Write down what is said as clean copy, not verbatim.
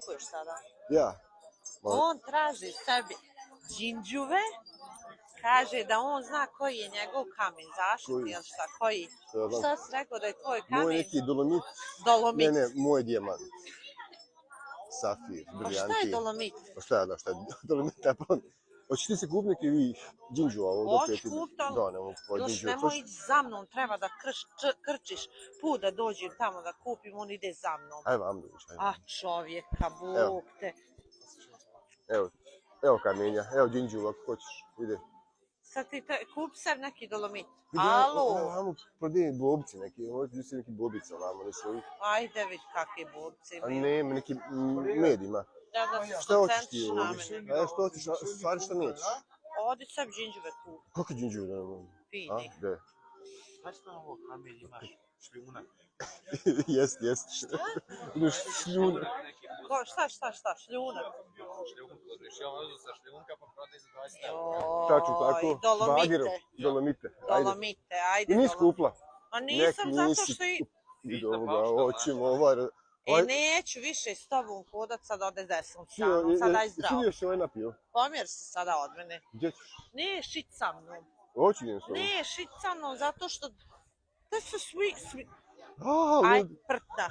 kupuješ sada? Ja. On traži sebi džinđuve, kaže da on zna koji je njegov kamen, zaštitni ili šta, koji? Šta si rekao da je tvoj kamen? Moj neki dolomit. Dolomit. Ne, moj dijamant. Safir, Pa šta je dolomit? Pa šta je dolomit? Hoćeš ti se kup neki džinđu ovo? Hoću kupiti, ali još nemoj ići za mnom, treba da krčiš put da dođem tamo da kupim, on ide za mnom. Aj vam dođi. A čovjeka, Bog te. Evo kamenja, evo džinđu ako hoćeš, ide. Sad ti kupi sebi neki dolomit. Alo? Vamo prodaju bobci neki, možete si neki bobica vamo, ne svoji. Ajde vidi kakve bobce imaju. A ne, neki med ima. Da Šta hoćeš ti koncentriš na ovdje? mene. A što hoćeš, stvari šta nećeš? Odi sebi džinđuve kupi. Kako džinđu da imam? Fini. Gde? Znaš što ovo kamen imaš? Šljunak. Jest. Imaš šljunak. Šta? Šljunak? Šljunak odliš. Ja vam sa šljunka pa prodaj za 20 Tačno tako. Dolomite. Dolomite, ajde. I nisi kupla? A nisam zato što i... Hoćemo ovaj... neću više s tobom hodat sad ode desnom stranom, sad aj zdravo. Ti još ovaj napio? Pomjer se sada od mene. Gdje ćeš? Ne šit sa mnom. Hoću idem s tobom. Ne šit sa mnom zato što... To su svi... Aj, prta.